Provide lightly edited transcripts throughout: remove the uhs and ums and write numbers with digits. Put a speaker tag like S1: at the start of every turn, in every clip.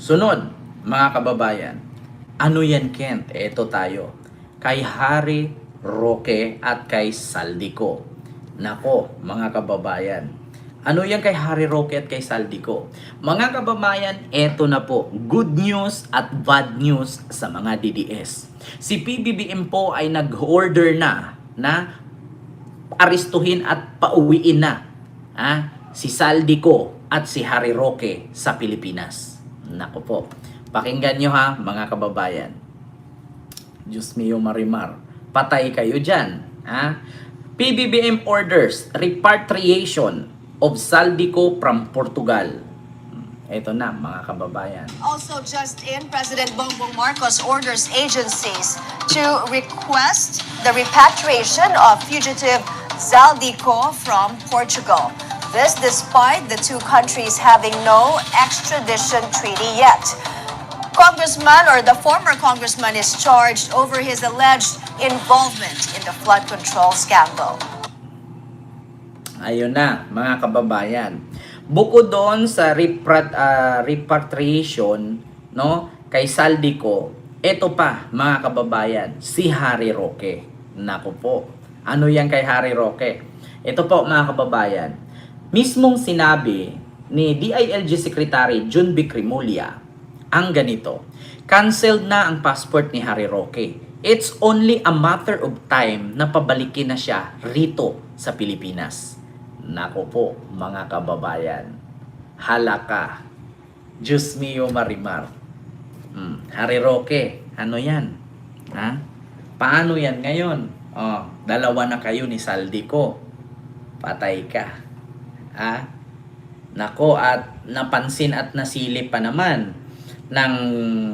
S1: Sunod, mga kababayan. Ano yan, Kent? Eto tayo. Kay Harry Roque at kay Saldico. Nako, mga kababayan. Ano yan kay Harry Roque at kay Saldico? Mga kababayan, eto na po. Good news at bad news sa mga DDS. Si PBBM po ay nag-order na aristuhin at pauwiin na si Saldico at si Harry Roque sa Pilipinas. Nako po. Pakinggan nyo ha, mga kababayan. Diyos mio marimar. Patay kayo dyan. PBBM orders repatriation of Saldico from Portugal. Ito na, mga kababayan.
S2: Also just in, President Bongbong Marcos orders agencies to request the repatriation of fugitive Saldico from Portugal. This despite the two countries having no extradition treaty yet. Congressman or the former congressman is charged over his alleged involvement in the flood control scandal.
S1: Ayun na, mga kababayan. Bukod doon sa repatriation, kay Saldico, ito pa, mga kababayan, si Harry Roque. Naku po. Ano yan kay Harry Roque? Ito po, mga kababayan. Mismong sinabi ni DILG Secretary Jun Bicrimulya ang ganito. Canceled na ang passport ni Harry Roque. It's only a matter of time na pabalikin na siya rito sa Pilipinas. Nako po, mga kababayan. Halaka. Diyos mio marimar. Harry Roque, ano yan? Paano yan ngayon? Dalawa na kayo ni Saldico. Patay ka. Nako, at napansin at nasilip pa naman ng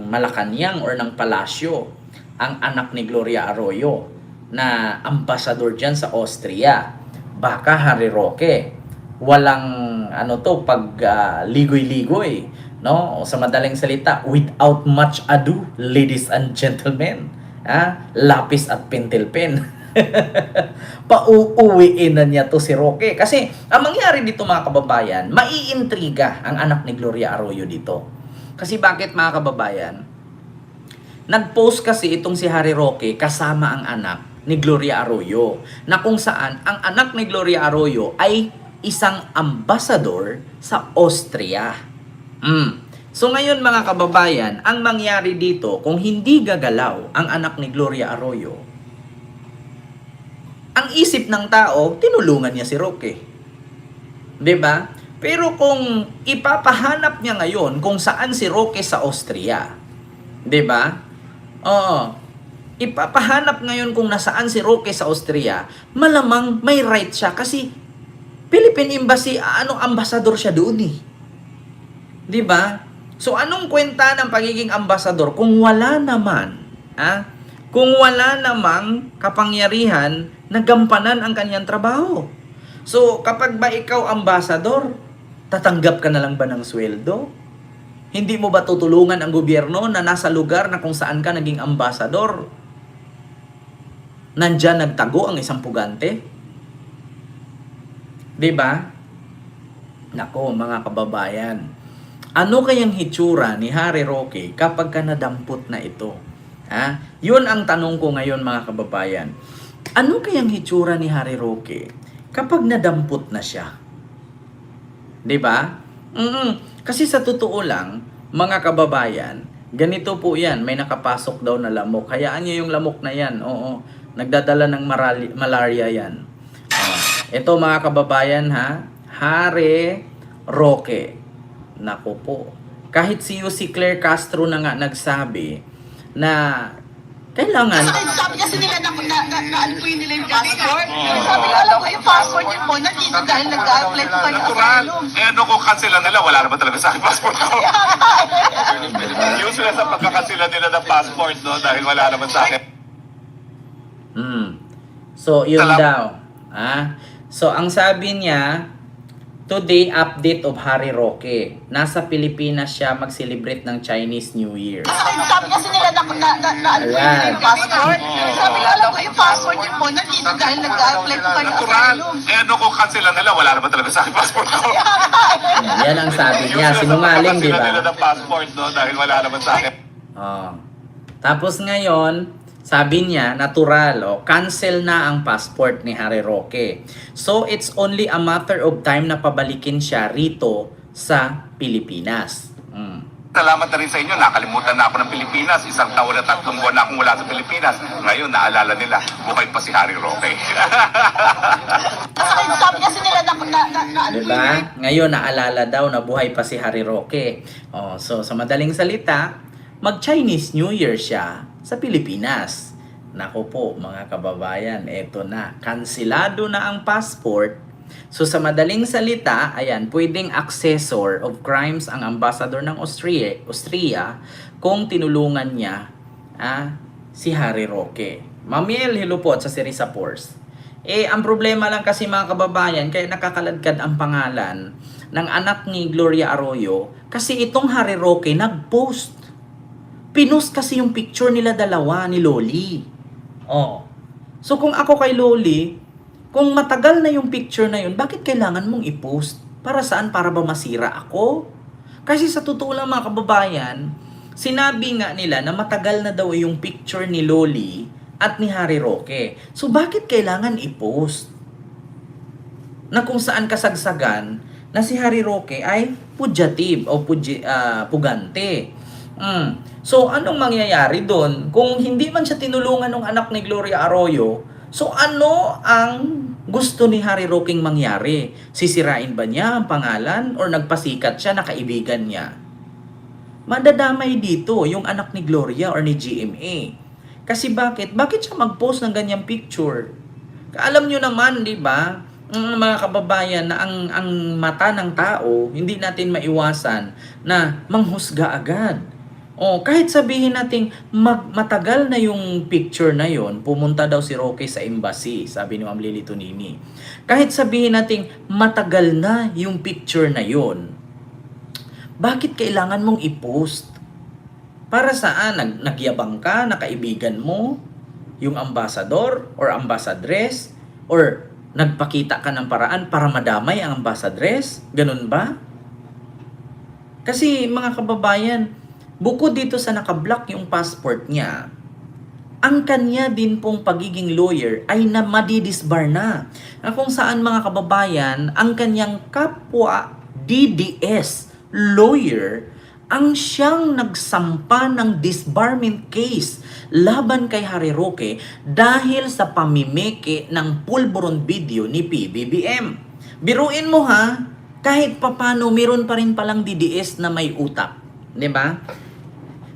S1: Malacanang or ng Palasyo ang anak ni Gloria Arroyo na ambasador dyan sa Austria. Baka Harry Roque, walang ligoy-ligoy, no? O sa madaling salita, without much ado, ladies and gentlemen, lapis at pentel pen. Pauuwiin na niya to si Roque. Kasi ang mangyari dito, mga kababayan, maiintriga ang anak ni Gloria Arroyo dito. Kasi bakit, mga kababayan? Nag-post kasi itong si Harry Roque kasama ang anak ni Gloria Arroyo, na kung saan ang anak ni Gloria Arroyo ay isang ambassador sa Austria. So ngayon, mga kababayan, ang mangyari dito, kung hindi gagalaw ang anak ni Gloria Arroyo, ang isip ng tao, tinulungan niya si Roque. 'Di ba? Pero kung ipapahanap niya ngayon kung saan si Roque sa Austria, 'di ba? Ipapahanap ngayon kung nasaan si Roque sa Austria, malamang may right siya kasi Philippine Embassy, ambasador siya doon eh. 'Di ba? So anong kwenta ng pagiging ambasador kung wala naman, kung wala namang kapangyarihan na gampanan ang kanyang trabaho? So kapag ba ikaw ambasador, tatanggap ka na lang ba ng sweldo? Hindi mo ba tutulungan ang gobyerno na nasa lugar na kung saan ka naging ambasador? Nandyan nagtago ang isang pugante? 'Di ba? Nako, mga kababayan. Ano kayang hitsura ni Harry Roque kapag ka nadampot na ito? Yun ang tanong ko ngayon, mga kababayan. Ano kayang hitsura ni Harry Roque kapag nadampot na siya? 'Di ba? Kasi sa totoo lang, mga kababayan, ganito po yan, may nakapasok daw na lamok. Hayaan niyo yung lamok na yan. Oo, nagdadala ng malaria yan. Ito, mga kababayan, Harry Roque. Naku po. Kahit si Claire Castro na nga nagsabi na kailangan...
S3: Sabi kasi nila na-alpuin nila yung passport. Sabi ko, alam ko yung passport niyo po, nandito dahil nag-apply po kayo asylum.
S4: Ano kung cancel nila, wala naman talaga sa akin passport ko. Yung sila sa pagkakansela nila ng passport, no, dahil wala naman sa akin.
S1: So, yun daw. So, ang sabi niya, Today, update of Harry Roque. Nasa Pilipinas siya mag-celebrate ng Chinese New Year.
S3: Sabi kasi nila na ano po
S1: Ayan.
S3: yung passport. Sabi ko, alam ko yung passport niyo po, nandito dahil nag-apply po kayo sa
S4: Natural.
S3: asylum.
S4: Eh ano kung cancel nila, wala naman talaga sa akin passport ko.
S1: Yan ang sabi niya. Sinungaling, di
S4: Pagkakasila nila
S1: ba?
S4: ng passport, no? Dahil wala naman sa akin.
S1: Oh. Tapos ngayon, sabi niya, natural, cancel na ang passport ni Harry Roque. So, it's only a matter of time na pabalikin siya rito sa Pilipinas.
S4: Salamat na rin sa inyo. Nakalimutan na ako ng Pilipinas. 1 taon na 3 buwan na akong wala sa Pilipinas. Ngayon, naalala nila, buhay pa si Harry Roque.
S3: Sabi kasi nila na ano po
S1: Diba? Ngayon, naalala daw na buhay pa si Harry Roque. So, sa madaling salita, mag-Chinese New Year siya sa Pilipinas. Nako po, mga kababayan, eto na. Kansilado na ang passport. So, sa madaling salita, ayan, pwedeng accessor of crimes ang ambassador ng Austria kung tinulungan niya si Harry Roque. Mamiel, hello po at sa Serisa Force. Ang problema lang kasi mga kababayan, kaya nakakaladkad ang pangalan ng anak ni Gloria Arroyo kasi itong Harry Roque nag-post. Pinost kasi yung picture nila dalawa ni Loli. So kung ako kay Loli, kung matagal na yung picture na yun, bakit kailangan mong i-post? Para saan? Para ba masira ako? Kasi sa totoo lang mga kababayan, sinabi nga nila na matagal na daw yung picture ni Loli at ni Harry Roque. So bakit kailangan i-post? Na kung saan kasagsagan na si Harry Roque ay pugnative o pugante. So, anong mangyayari doon? Kung hindi man siya tinulungan ng anak ni Gloria Arroyo, so ano ang gusto ni Harry Roqueng mangyari? Sisirain ba niya ang pangalan or nagpasikat siya na kaibigan niya? Madadamay dito yung anak ni Gloria or ni GMA. Kasi bakit? Bakit siya mag-post ng ganyang picture? Alam nyo naman, di ba? Mga kababayan na ang mata ng tao, hindi natin maiwasan na manghusga agad. Kahit sabihin natin matagal na yung picture na yon, pumunta daw si Roque sa embassy, sabi ni Ma'am Lily Tonini. Kahit sabihin natin matagal na yung picture na yon, bakit kailangan mong i-post? Para saan? Nagyabang ka na kaibigan mo, yung ambassador or ambassadress, or nagpakita ka ng paraan para madamay ang ambassadress? Ganun ba? Kasi mga kababayan, bukod dito sa nakablock yung passport niya, ang kanya din pong pagiging lawyer ay na madidisbar na. Na kung saan mga kababayan, ang kanyang kapwa DDS lawyer ang siyang nagsampa ng disbarment case laban kay Harry Roque dahil sa pamimeke ng pulburon video ni PBBM. Biruin mo ha, kahit papano meron pa rin palang DDS na may utak. 'Di ba?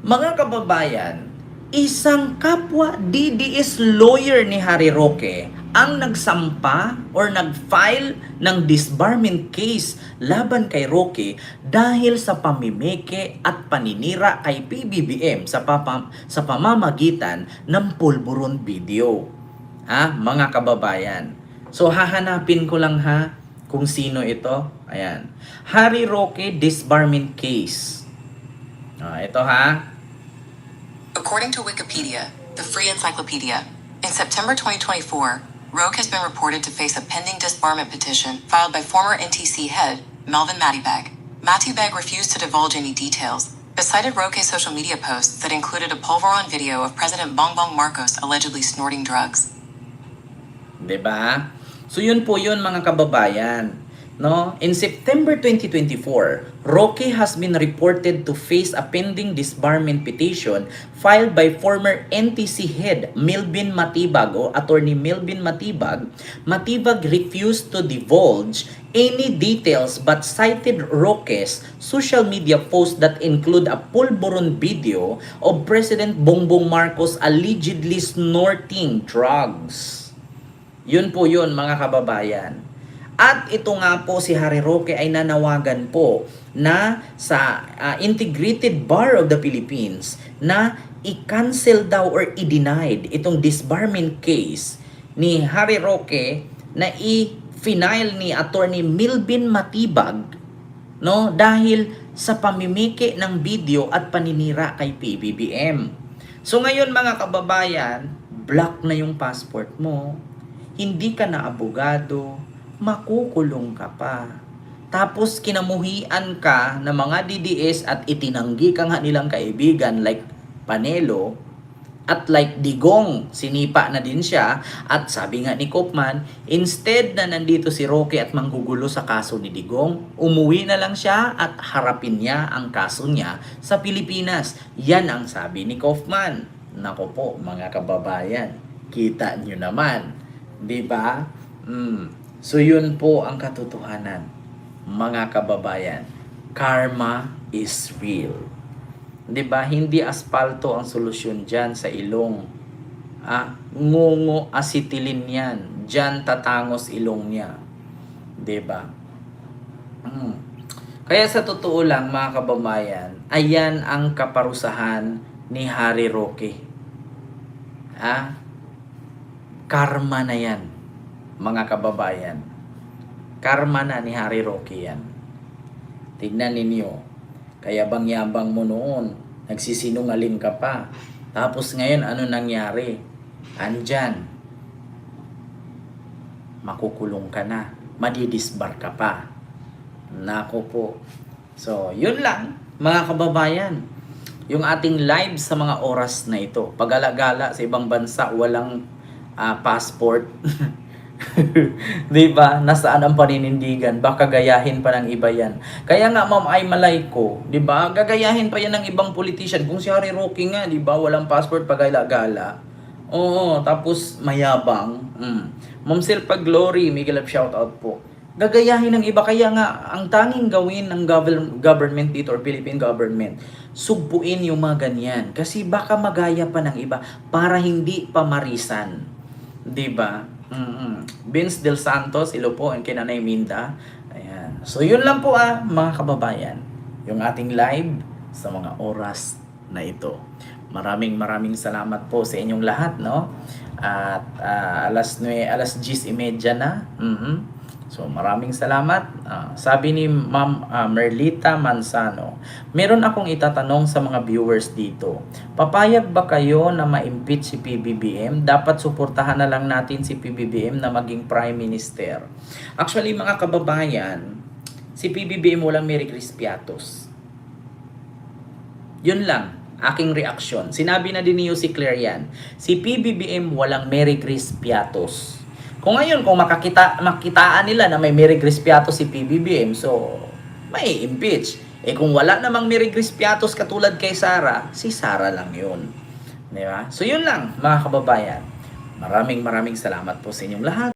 S1: Mga kababayan, isang kapwa DDS lawyer ni Harry Roque ang nagsampa or nag-file ng disbarment case laban kay Roque dahil sa pamimeke at paninira kay PBBM sa pamamagitan ng pulburon video. Mga kababayan. So hahanapin ko lang kung sino ito. Ayan. Harry Roque disbarment case. Ito
S5: According to Wikipedia, the free encyclopedia, in September 2024, Roque has been reported to face a pending disbarment petition filed by former NTC head Melvin Matibag. Matibag refused to divulge any details, but cited Roque's social media posts that included a pulveron video of President Bongbong Marcos allegedly snorting drugs.
S1: Diba? So yun po yun mga kababayan. No? In September 2024, Roque has been reported to face a pending disbarment petition filed by former NTC head Melvin Matibag o Attorney Melvin Matibag. Matibag refused to divulge any details but cited Roque's social media posts that include a pulburon video of President Bongbong Marcos allegedly snorting drugs. Yun po yun mga kababayan. At ito nga po si Harry Roque ay nanawagan po na sa Integrated Bar of the Philippines na i-cancel daw or i-denied itong disbarment case ni Harry Roque na final ni Attorney Milvin Matibag, no, dahil sa pamimiki ng video at paninira kay PBBM. So ngayon mga kababayan, block na yung passport mo, hindi ka na abogado, makukulong ka pa. Tapos kinamuhian ka ng mga DDS at itinanggi ka nga nilang kaibigan like Panelo at like Digong, sinipa na din siya. At sabi nga ni Kopman, instead na nandito si Roque at manggugulo sa kaso ni Digong, umuwi na lang siya at harapin niya ang kaso niya sa Pilipinas. Yan ang sabi ni Kopman. Nako po mga kababayan, kita nyo naman, di ba? So yun po ang katotohanan, mga kababayan. Karma is real. 'Di ba? Hindi aspalto ang solusyon diyan sa ilong. Ngungo acetylen 'yan. Diyan tatangos ilong niya. 'Di ba? Kaya sa totoo lang mga kababayan, ayan ang kaparusahan ni Harry Roque. Karma na 'yan, mga kababayan. Karma na ni Harry Roque 'yan. Tignan ninyo. Kaya bang-yabang mo noon, nagsisinungaling ka pa. Tapos ngayon, ano nangyari? Andyan. Makukulong ka na. Madidisbar ka pa. Nako po. So, yun lang, mga kababayan. Yung ating live sa mga oras na ito. Pag-alagala sa ibang bansa, walang passport. Diba? Nasaan ang paninindigan? Baka gayahin pa ng iba yan. Kaya nga Ma'am ay malay ko, diba? Gagayahin pa yan ng ibang politician. Kung si Harry Roque nga, diba? Walang passport, pag-alagala. Oo, tapos mayabang. Ma'am Silpa Glory, Miguel of shoutout po. Gagayahin ng iba. Kaya nga, ang tanging gawin ng government dito or Philippine government, sugpuin yung mga ganyan. Kasi baka magaya pa ng iba para hindi pa marisan. Diba? Vince Del Santos, ilo po, and Kinanay Minda. Ayan. So yun lang po mga kababayan, yung ating live sa mga oras na ito. Maraming salamat po sa inyong lahat, no? At alas 10:30 na. So maraming salamat. Sabi ni Ma'am Merlita Manzano, meron akong itatanong sa mga viewers dito. Papayag ba kayo na ma-impeach si PBBM? Dapat suportahan na lang natin si PBBM na maging Prime Minister. Actually mga kababayan, si PBBM walang Mary Crispiatos. Yun lang aking reaksyon. Sinabi na din niyo si Claire yan. Si PBBM walang Mary Crispiatos. Kung ngayon, kung makitaan nila na may Mary Crispiatos si PBBM, so may impeach. Kung wala namang Mary Crispiatos katulad kay Sara, si Sara lang yun. Diba? So yun lang mga kababayan. Maraming salamat po sa inyong lahat.